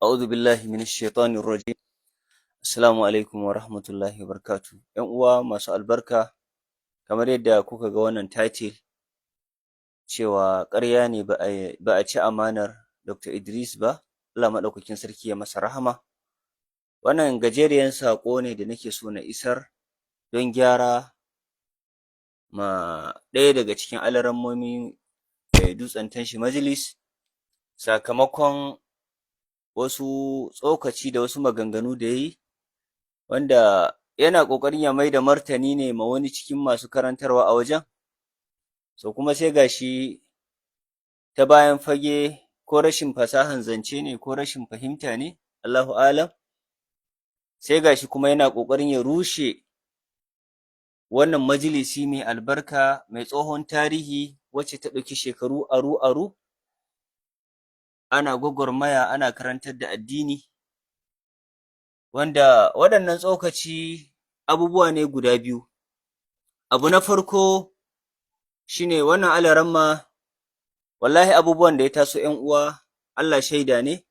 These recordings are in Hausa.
A'udhu billahi minash shaitanir rajim. Assalamu alaikum wa rahmatullahi wa barakatuh. ‘Yan uwa masu albarka, kamar yadda kuka ga wannan title cewa ƙarya ne ba a ci amanar Dr. Idris ba, Allah maɗaukakin sarki ya masa rahama. Wannan gajeriyan saƙo ne da nake so na isar don gyara ma ɗaya daga cikin alarammomi Dutsen Tanshi Majalis, sakamakon wasu tsokaci da wasu maganganu da ya yi, wanda yana ƙoƙarin ya mai da martani ne ma wani cikin masu karantarwa a wajen, so kuma sai gashi ta bayan fage ko rashin fasahan zance ne ko rashin fahimta ne, Allahu alam, sai gashi kuma yana ƙoƙarin ya rushe wannan majalisi mai albarka mai tsohon tarihi wacce ta ɗauki shekaru aru-aru ana gwagwarmaya ana karantar da addini, wanda waɗannan tsokaci abubuwa ne guda biyu. Abu na farko shine wannan alaramma, wallahi abubuwan da ya taso ‘yan uwa, Allah shaida ne,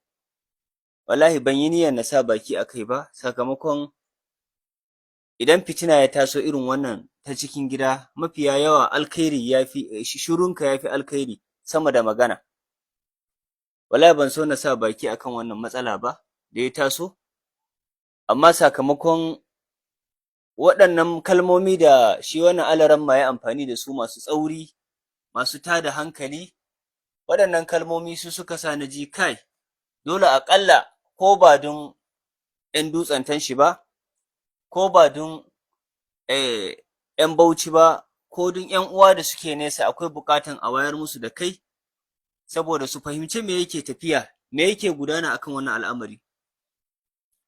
wallahi ban yi niyyar na sa baki a kai ba, sakamakon idan fitina ya taso irin wannan ta cikin gida, mafiya yawa alkhairi ya fi, shirunka ya fi alkhairi sama da magana. Wallahi ban so na sa baki akan wannan matsala ba da ya taso, amma sakamakon waɗannan kalmomi da shi wannan alaramma ya amfani da su masu tsauri, masu tada hankali, waɗannan kalmomi su suka sa na ji kai, dole aƙalla ko ba don ‘yan Dutsen Tanshi ba, ko ba don ‘yan Bauchi ba, ko don ‘yan uwa da suke nesa akwai buƙatan a wayar musu da kai, saboda su fahimci me yake tafiya, me yake gudana akan wannan al'amari.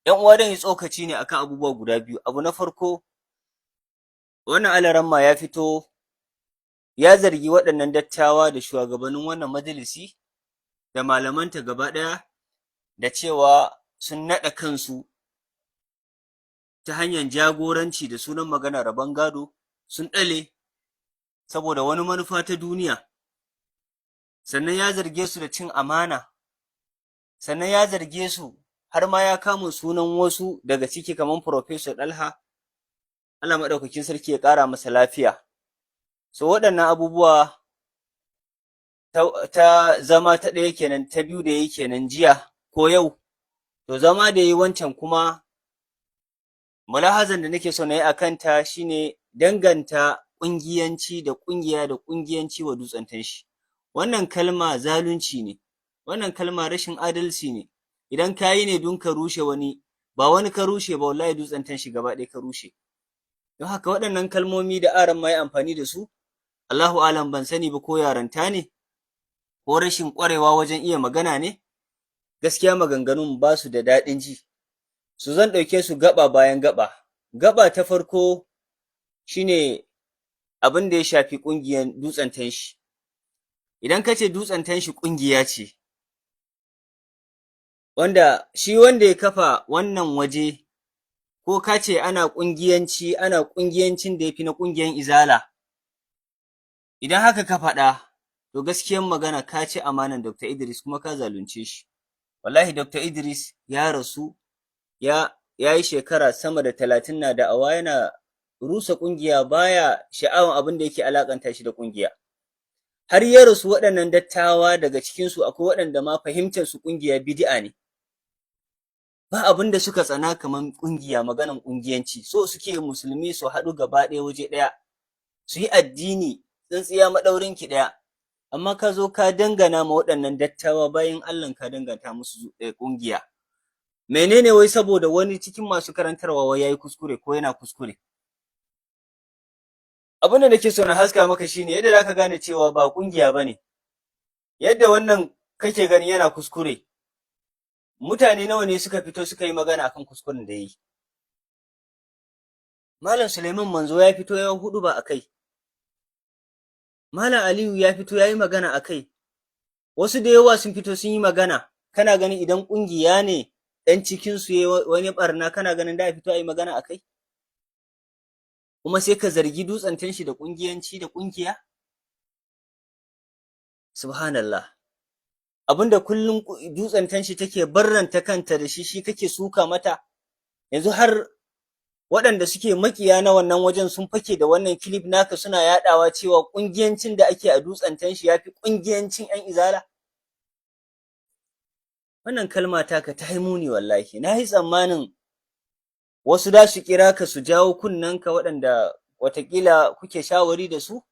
‘Yan uwa dan yi tsokaci ne akan abubuwa guda biyu. Abu na farko, wannan alaramma ya fito ya zargi waɗannan dattawa da shugabannin wannan majalisi da malamanta gaba ɗaya da cewa sun naɗa kansu ta hanyar jagoranci da sunan magana rabon gado, sun ɗale saboda wani manufa ta duniya. Sannan ya zarge su da cin amana, sannan ya zarge su har ma ya kama sunan wasu daga ciki kamar Professor Dalha, Allah maɗaukakin sarki ya ƙara masa lafiya. So waɗannan abubuwa ta zama ta ɗaya kenan, ta biyu da yi kenan jiya ko yau, to zama da yi wancan kuma mulahazan da nake so na yi a kanta shine danganta ƙungiyanci da ƙungiya da ƙungiyanci wa Dutsen Tanshi. Wannan kalma zalunci ne, wannan kalma rashin adalci ne, idan ka yi ne don ka rushe wani, ba wani ka rushe ba, wallahi Dutsen Tanshi gaba ɗaya ka rushe. Don haka waɗannan kalmomi da aran ma yi amfani da su, Allahu alam ban sani ba ko yaranta ne, ko rashin ƙwarewa wajen iya magana ne, gaskiya maganganun ba su da daɗin ji. Su zan ɗauke su gaba bayan gaba. Gaba ta farko shine abin da ya shafi ƙungiyar Dutsen Tanshi. Idan ka ce Dutsen Tanshi ƙungiya ce, wanda shi wanda ya kafa wannan waje, ko ka ce ana ƙungiyanci, ana ƙungiyancin da ya fi na ƙungiyar Izala, idan haka ka faɗa, to gaskiyan magana ka ci amanan Dr. Idris kuma ka zalunce shi. Wallahi Dr. Idris ya rasu, ya yi shekara sama da 30 na da'awa yana rusa ƙungiya, baya sha'awan abin da yake alakanta shi da ƙungiya. Har ya rasu waɗannan dattawa daga cikinsu akwai waɗanda ma fahimtar su ƙungiya bid'a ne. Ba abin da suka tsana kamar ƙungiya, maganan ƙungiyanci, so suke musulmi su haɗu gaba ɗaya waje ɗaya, su yi addini tsintsiya maɗaurin ki ɗaya. Amma ka zo ka dangana ma waɗannan dattawa bayan Allah, ka danganta musu ƙungiya. Menene wai saboda wani cikin masu karantarwa wai yayi kuskure ko yana kuskure? Abin da nake so na haska maka shine yadda zaka gane cewa ba ƙungiya bane. Yadda wannan kake gani yana kuskure, mutane nawa ne suka fito suka yi magana akan kuskuren da yayi? Malam Suleiman Manzo ya fito ya huɗuba akai. Malam Aliyu ya fito ya yi magana akai. Wasu da yawa sun fito sun yi magana. Kana ganin idan ƙungiya ne ɗan cikinsu ya yi wani ɓarna, kana ganin da fito a yi magana akai? Kuma sai ka zargi Dutsen Tanshi da ƙungiyanci da ƙungiya? Subhanallah. abinda kullum dutsen tanshi take barranta kanta da shi kake suka mata. Yanzu har waɗanda suke makiya na wannan wajen sun fake da wannan clip naka suna yaɗawa cewa ƙungiyancin da ake a dutsen tanshi yafi ƙungiyancin ƴan izala. Wannan kalma taka ta yi muni wallahi. Na yi tsammanin wasu da su kira ka su jawo kunnenka waɗanda watakila kuke shawari da su,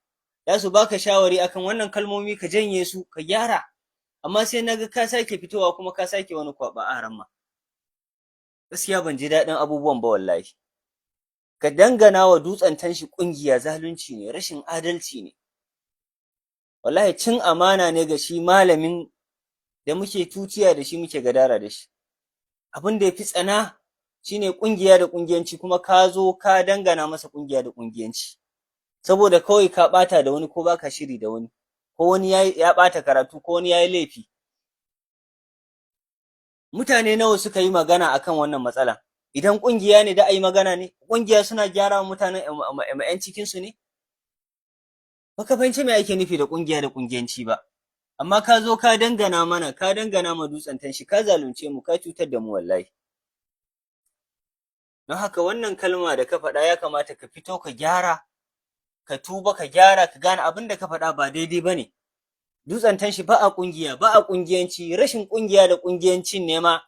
za su baka shawari akan wannan kalmomi ka janye su ka gyara. Amma sai na ga ka sake fitowa kuma ka sake wani kwaɓa a ramma. Gaskiya ban ji daɗin abubuwan ba wallahi. Ka dangana wa dutsen tanshi ƙungiya zalunci ne, rashin adalci ne. Wallahi cin amana ne ga shi malamin da muke tutiya da shi muke gadara da shi. Abin da ya fi tsana shine ƙungiya da ƙungiyanci, kuma ka zo ka dangana masa ƙungiya da ƙungiyanci. Saboda kawai ka ɓata da wani ko baka shiri da wani, ko wani ya ɓata karatu ko wani ya yi laifi. Mutane nawa suka yi magana akan wannan matsalan? Idan ƙungiya ne da a yi magana ne, ƙungiya suna gyara wa mutanen ‘yan cikinsu ne? Baka fahimci me ake nufi da ƙungiya da ƙungiyanci ba. Amma ka zo ka dangana mana, ka dangana ma dutsen tanshi, ka zalunce mu, ka cutar da mu wallahi. Don haka wannan kalma da ka faɗa ya kamata ka fito ka gyara, ka tuba ka gyara, ka gane abin da ka faɗa ba daidai ba ne. Dutsen tanshi ba a ƙungiya, ba a ƙungiyanci, rashin ƙungiya da ƙungiyancin ne ma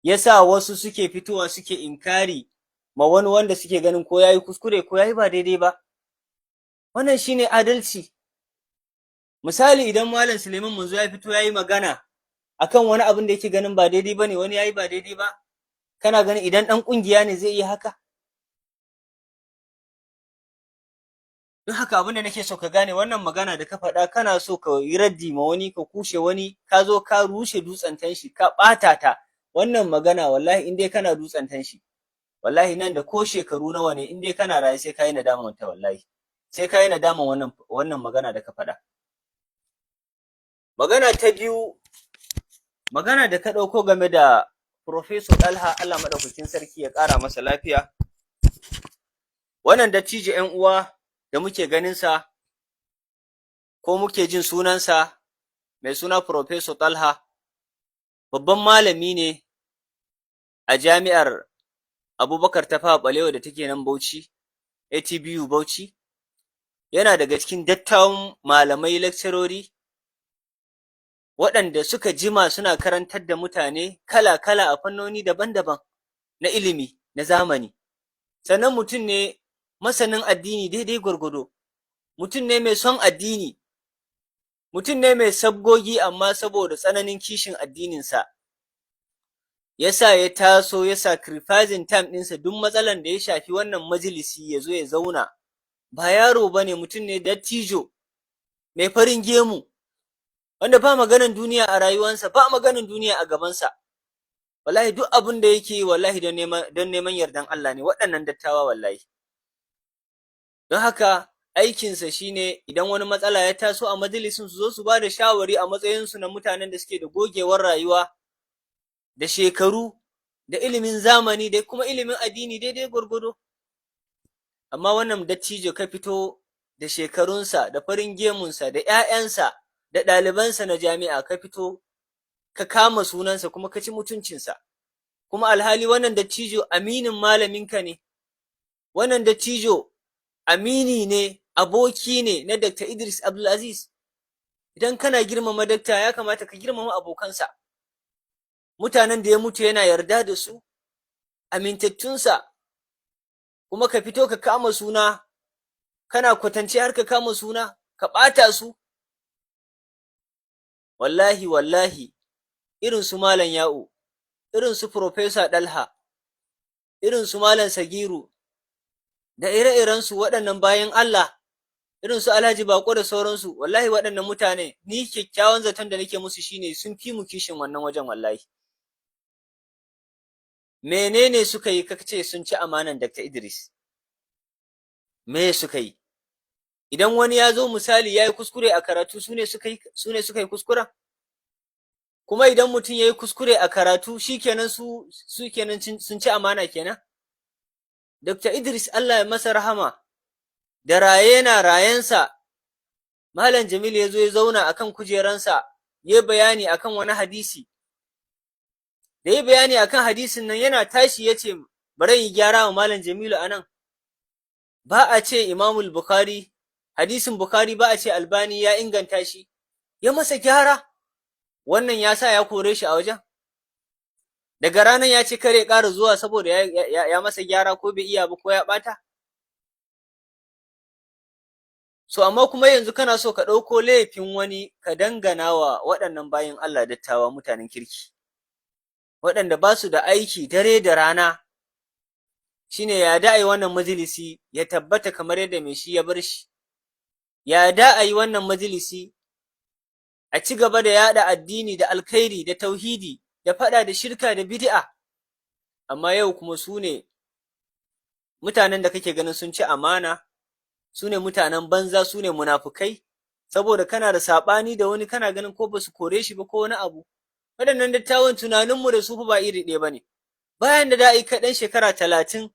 ya sa wasu suke fitowa suke inkari ma wani wanda suke ganin ko ya yi kuskure ko ya yi ba daidai ba. Wannan shi ne adalci. Misali idan Malam Suleiman Manzo ya fito ya yi magana akan wani abin da yake ganin ba daidai ba ne, wani ya yi ba daidai ba, kana ganin idan ɗan ƙungiya ne zai iya haka? Don haka abin da nake so ka gane, wannan magana da ka faɗa kana so ka yi raddi ma wani, ka kushe wani, ka zo ka rushe dutsen tanshi, ka ɓata ta. Wannan magana wallahi in dai kana dutsen tanshi, wallahi nan da ko shekaru nawa ne in dai kana raye sai ka yi nadaman ta wallahi. Sai ka yi nadaman wannan magana da ka faɗa. Magana ta biyu, magana da ka ɗauko game da Professor Dalha, Allah maɗaukakin sarki ya ƙara masa lafiya. Wannan dattijo ‘yan uwa da muke ganinsa ko muke jin sunansa mai suna Professor Dalha, babban malami ne a jami'ar Abubakar Tafawa Ɓalewa da take nan Bauchi, ATBU Bauchi. Yana daga cikin dattawan malamai lecturori waɗanda suka jima suna karantar da mutane kala-kala a fannoni daban-daban na ilimi na zamani. Sannan mutum ne masanin addini daidai gwargwado, mutum ne mai son addini, mutum ne mai sabgogi, amma saboda tsananin kishin addininsa ya sa ya taso ya sacrificing time ɗinsa duk matsalan da ya shafi wannan majalisi ya zo ya zauna. Ba yaro ba ne, mutum ne dattijo mai farin gemu, wanda ba maganan duniya a rayuwansa, ba maganan duniya a gabansa. Wallahi duk abin da yake yi wallahi don neman yardan Allah ne, waɗannan dattawa wallahi. Don haka aikinsa shine idan wani matsala ya taso a majalisin su zo su ba da shawari a matsayinsu na mutanen da suke da gogewar rayuwa, da shekaru, da ilimin zamani, da kuma ilimin addini daidai gwargwado. Amma wannan dattijo ka fito da shekarunsa, da farin gemunsa, da ‘ya'yansa, da ɗalibansa na jami'a, ka fito ka kama sunansa kuma ka ci mutuncinsa. Kuma alhali wannan dattijo aminin malaminka ne, wannan dattijo amini ne, aboki ne na Dr. Idris Abdulaziz. Idan kana girmama dakta ya kamata ka girmama abokansa, mutanen da ya mutu yana yarda da su, amintattunsa, kuma ka fito ka kama suna, kana kwatance har ka kama suna, ka ɓata su. Wallahi, wallahi, irin su Malam Ya'u, irin su Professor Dalha, irin su Malam Sagiru, da ire-irensu waɗannan bayan Allah, irin su Alhaji Bako da sauransu, wallahi waɗannan mutane, ni kyakkyawan zaton da nake musu shine sun fi mu kishin wannan wajen wallahi. Menene suka yi kace sun ci amanan Dr. Idris? Me suka yi? Idan wani ya zo misali ya yi kuskure a karatu, su ne suka yi kuskuren? Kuma idan mutum ya yi kuskure a karatu, shi kenan su kenan sun ci amana kenan? Dr. Idris Allah ya masa rahama, da raye na rayensa, Malam Jamil ya zo ya zauna a kan kujeransa, yayi bayani akan wani hadisi, da yayi bayani akan hadisin nan yana tashi yace bari yi gyara wa malam Jamilu anan, ba a ce Imamul Bukhari, hadisin Bukhari ba a ce Albani ya inganta shi, ya masa gyara, wannan ya sa ya kore shi a wajen. Daga ranar ya ce kare ƙara zuwa saboda ya masa gyara ko bai iya ba ko ya ɓata. So amma kuma yanzu kana so ka ɗauko laifin wani ka dangana wa waɗannan bayin Allah dattawa mutanen kirki, waɗanda ba su da aiki dare da rana, shine ya da a yi wannan majalisi ya tabbata kamar yadda mai shi ya bar shi, ya da a yi wannan majalisi a ci gaba da yaɗa addini da alkhairi da tauhidi da faɗa da shirka da bid'a, amma yau kuma su ne mutanen da kake ganin sun ci amana, su ne mutanen banza, su ne munafukai, saboda kana da saɓani da wani kana ganin ko ba su kore shi ba ko wani abu. Waɗannan dattawan tunaninmu da su ba iri ɗaya ba ne. Bayan da da yi kaɗan shekara 30,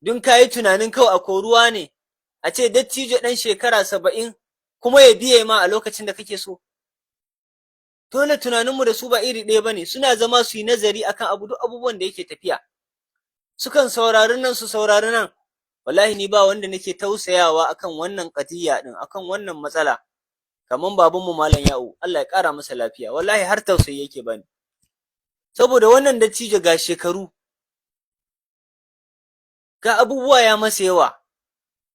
don ka yi tunanin kawai a koruwa ne, a ce dattijo ɗan shekara 70 kuma ya biye ma a lokacin da kake so. Dole tunaninmu da su ba iri ɗaya ba ne, suna zama su yi nazari akan duk abubuwan da yake tafiya. Sukan saurari nan su saurari nan. Wallahi ni ba wanda nake tausayawa akan wannan qadiyya din, akan wannan matsala, kaman babanmu Malam Ya'u, Allah ya ƙara masa lafiya, wallahi har tausayi yake bani. Saboda wannan dattijo ga shekaru, ga abubuwa ya masa yawa,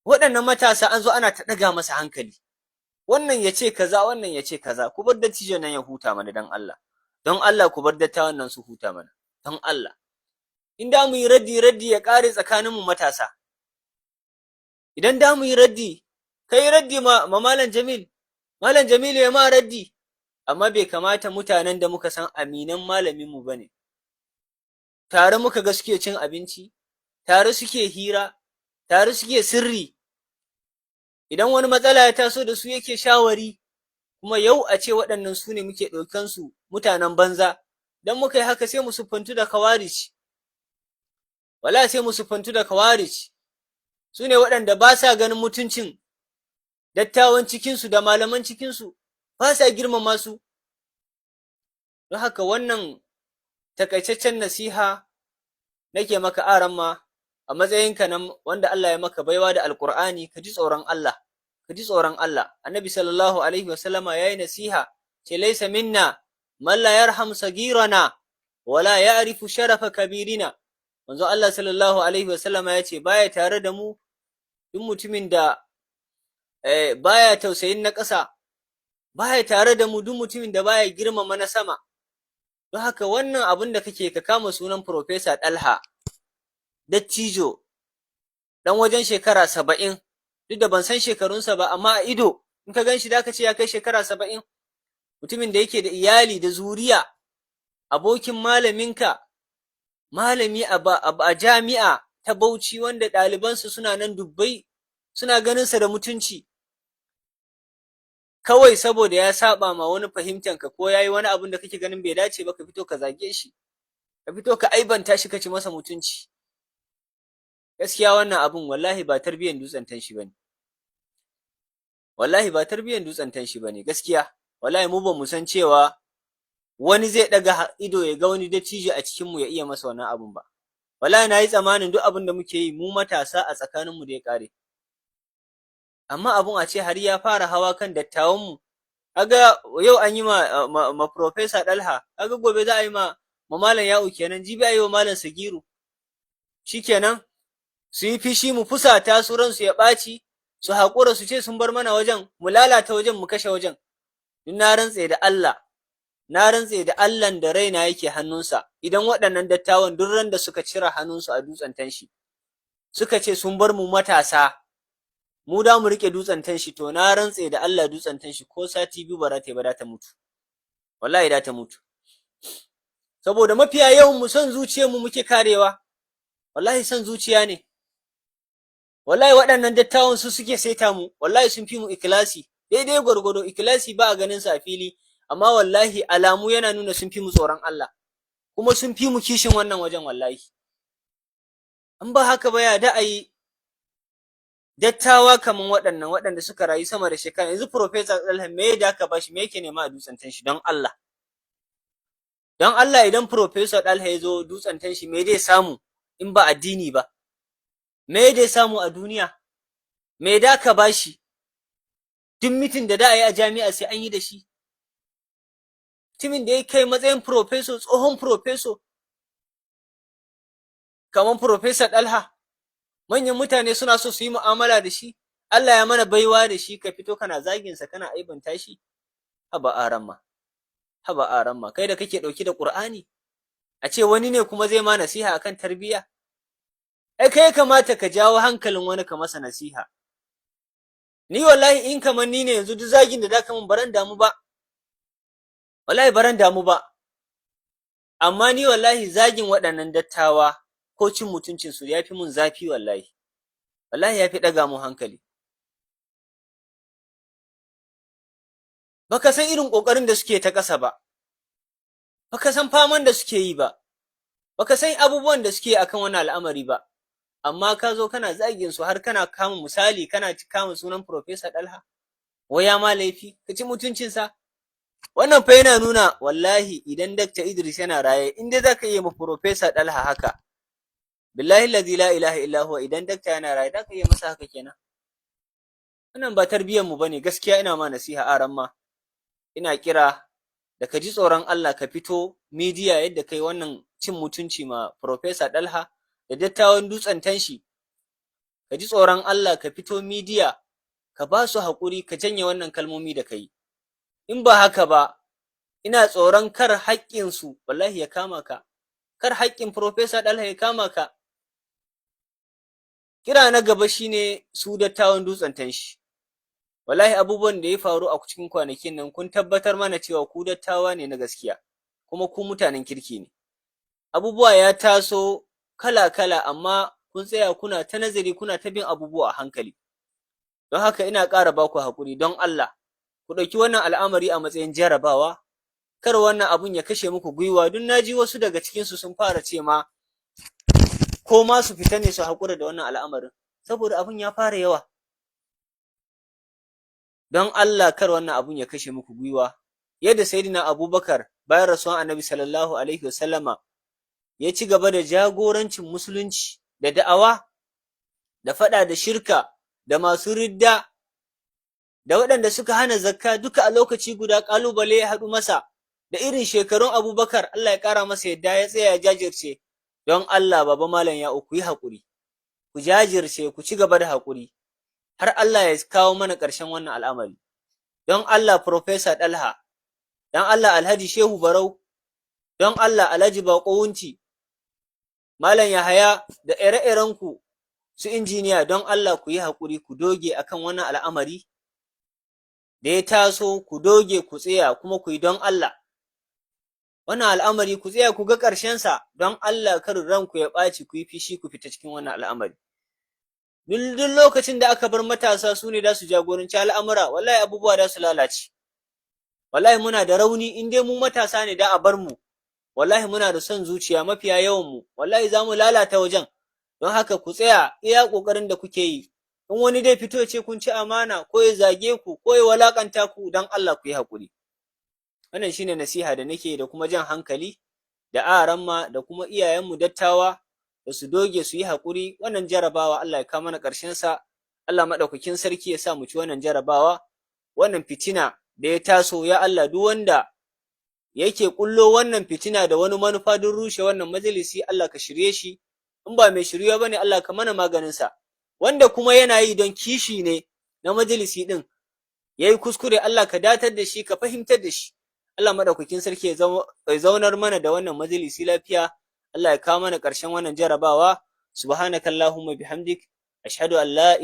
waɗannan matasa an zo ana ta ɗaga masa hankali. Wannan ya ce kaza, wannan ya ce kaza, ku bar dattijo nan ya huta mana don Allah. Don Allah ku bar dattawan nan su huta mana, don Allah. In da mu yi raddi ya ƙare tsakaninmu matasa. Idan da mu yi raddi, ka yi raddi ma Malam Jamil, Malam Jamilu ya ma raddi, amma bai kamata mutanen da muka san aminan malaminmu ba ne. Tare muka ga suke cin abinci, tare suke hira, tare suke sirri. Idan wani matsala ya taso da su yake shawari, kuma yau a ce waɗannan su ne muke ɗaukansu mutanen banza, don muka yi haka sai mu siffantu da kawarij. Wala sai mu siffantu da kawarij. Su ne waɗanda ba sa ganin mutuncin dattawan cikinsu da malaman cikinsu, ba sa girmama su. Don haka wannan takaitaccen nasiha nake maka aramma a matsayinka na wanda Allah ya maka baiwa da Alƙur'ani, ka ji tsoron Allah, ka ji tsoron Allah. Annabi sallallahu alaihi wasallama ya yi nasiha, ce laisa minna man la yarham sagirana wala ya'rifu sharafa kabirina. Manzo Allah sallallahu alaihi wasallama ya ce baya tare da mu duk mutumin da baya tausayin na ƙasa, baya tare da mu duk mutumin da baya girmama na sama. Don haka wannan abin da kake ka kama sunan Profesa Ɗalha, dattijo, ɗan wajen shekara 70, duk da ban san shekarunsa ba, amma a ido, in ka gan shi da ka ce ya kai shekara 70, mutumin da yake da iyali da zuriya, abokin malaminka, malami a jami'a ta Bauchi wanda ɗalibansu suna nan dubbai, suna ganinsa da mutunci. Kawai saboda ya saba ma wani fahimtanka ko ya yi wani abin da kake ganin bai dace ba, ka fito ka zage shi, ka fito ka aibanta shi, ka ci masa mutunci. Gaskiya wannan abin wallahi ba tarbiyyar dutsen tanshi bane. Wallahi ba tarbiyyar dutsen tanshi bane, gaskiya. Wallahi mu ba mu san cewa wani zai daga ido ya ga wani dattijo a cikin mu ya iya masa wannan abun ba. Wallahi na yi tsamanin duk abin da muke yi mu matasa a tsakaninmu da ya kare. Amma abun a ce har ya fara hawa kan dattawanmu. Kaga yau an yi ma Profesa Ɗalha, kaga gobe za a yi ma Malam Ya'u kenan, jibi a yi wa Malam Sagiru. Shikenan su yi fishi mu fusata su ransu ya ɓaci, su haƙura su ce sun bar mana wajen, mu lalata wajen mu kashe wajen. Na rantse da Allah, na rantse da Allahn da raina yake hannunsa, idan waɗannan dattawan duk ran da suka cire hannunsu a dutsen tanshi, suka ce sun bar mu matasa, mu da mu riƙe dutsen tanshi, to na rantse da Allah dutsen tanshi ko sati 2 ba za ta yi ba, da ta mutu. Wallahi da ta mutu. Saboda mafiya yawan mu son zuciyarmu muke karewa, wallahi son zuciya ne. Wallahi waɗannan dattawan su suke saita mu, wallahi sun fi mu ikilasi, daidai gwargwado, ikilasi ba a ganin sa a fili, amma wallahi alamu yana nuna sun fi mu tsoron Allah, kuma sun fi mu kishin wannan wajen wallahi. An ba haka ba ya da a yi, dattawa kaman waɗannan waɗanda suka rayu sama da shekara, yanzu Professor Dalha me da aka bashi, me yake nema a dutsen tanshi don Allah? Don Allah idan Professor Dalha ya zo dutsen tanshi me zai samu in ba addini ba? Me zai samu a duniya? Me da aka bashi? Duk mitin da a yi a jami'a sai an yi da shi. Mutumin da ya kai matsayin Professor, tsohon Professor, kaman Professor Dalha, manyan mutane suna so su yi mu'amala da shi, Allah ya mana baiwa da shi, ka fito kana zaginsa kana aibanta shi? Haba aramma, haba aramma, kai da kake ɗauki da Ƙur'ani, a ce wani ne kuma zai ma nasiha akan tarbiyya? Ai kai kamata ka jawo hankalin wani ka masa nasiha. Ni wallahi in kamar ni ne yanzu duk zagin da zaka min baran damu ba. Wallahi baran damu ba. Amma ni wallahi zagin waɗannan dattawa ko cin mutuncin su yafi mun zafi wallahi. Wallahi yafi ɗaga mun hankali. Baka san irin ƙoƙarin da suke ta ƙasa ba. Baka san faman da suke yi ba. Baka san abubuwan da suke akan wani al'amari ba. Amma ka zo kana zagin su har kana kama misali, kana kama sunan Professor Dalha, waya ma laifi, ka ci mutuncinsa. Wannan fa yana nuna wallahi idan Dr. Idris yana raye, in dai zaka iya ma Professor Dalha haka, billahi allazi la ilaha illa huwa, idan Dr. yana raye zaka iya masa haka kenan. Wannan ba tarbiyyar mu bane, gaskiya ina ma nasiha aran ma. Ina kira da ka ji tsoron Allah ka fito media yadda kai wannan cin mutunci ma Professor Dalha da dattawan dutsen tanshi, ka ji tsoron Allah ka fito media ka ba su haƙuri ka janye wannan kalmomi da ka yi. In ba haka ba, ina tsoron kar haƙƙinsu wallahi ya kama ka, kar haƙƙin Professor Dalha ya kama ka. Kira na gaba shine su dattawan dutsen tanshi. Wallahi abubuwan da ya faru a cikin kwanakin nan kun tabbatar mana cewa ku dattawa ne na gaskiya, kuma ku mutanen kirki ne. Abubuwa ya taso kala-kala amma kun tsaya kuna ta nazari kuna ta bin abubuwa a hankali. Don haka ina ƙara ba ku haƙuri don Allah, ku ɗauki wannan al'amari a matsayin jarabawa, kar wannan abun ya kashe muku gwiwa, don na ji wasu daga cikinsu sun fara ce ma, ko ma su fita ne su haƙura da wannan al'amarin, saboda abun ya fara yawa. Don Allah kar wannan abun ya kashe muku gwiwa, yadda Sayyidina Abubakar bayan rasuwan Annabi sallallahu alaihi wasallama ya ci gaba da jagorancin musulunci da da'awa da faɗa da shirka da masu ridda da waɗanda suka hana zakka duka a lokaci guda, ƙalubale ya haɗu masa da irin shekarun Abubakar, Allah ya ƙara masa yadda ya tsaya ya jajirce. Don Allah baba malam ya ku yi haƙuri, ku jajirce, ku ci gaba da haƙuri har Allah ya kawo mana ƙarshen wannan al'amari. Don Allah Professor Dalha, don Allah Alhaji Shehu Barau, don Allah Alhaji Baƙo Wunti, Malam Yahaya da ire-irenku su injiniya, don Allah ku yi haƙuri, ku doge akan wannan al'amari da ya taso, ku doge ku tsaya kuma ku yi don Allah. Wannan al'amari ku tsaya ku ga ƙarshensa, don Allah kar ranku ya ɓaci ku yi fishi ku fita cikin wannan al'amari. Duk lokacin da aka bar matasa su ne da su jagoranci al'amura, wallahi abubuwa da su lalace. Wallahi muna da rauni, in dai mu matasa ne da a bar mu, wallahi muna da son zuciya mafiya yawan mu, wallahi za mu lalata wajen. Don haka ku tsaya iya ƙoƙarin da kuke yi. In wani dai fito ce kun ci amana ko ya zage ku ko ya walakanta ku, don Allah ku yi haƙuri. Wannan shine nasiha da nake da kuma jan hankali da aranma da kuma iyayenmu dattawa da su doge su yi haƙuri. Wannan jarabawa Allah ya kawo mana ƙarshensa, Allah maɗaukakin sarki ya sa mu ci wannan jarabawa, wannan fitina da ya taso, ya Allah duk wanda yake ƙullo wannan fitina da wani manufa don rushe wannan majalisi, Allah ka shirye shi, in ba mai shirya ba ne Allah ka mana maganinsa. Wanda kuma yana yi don kishi ne na majalisi ɗin, ya yi kuskure, Allah ka datar da shi, ka fahimtar da shi. Allah maɗaukakin sarki ya zaunar mana da wannan majalisi lafiya, Allah ya kawo mana ƙarshen wannan jarabawa. Subhanakallahumma bihamdik, ashhadu an la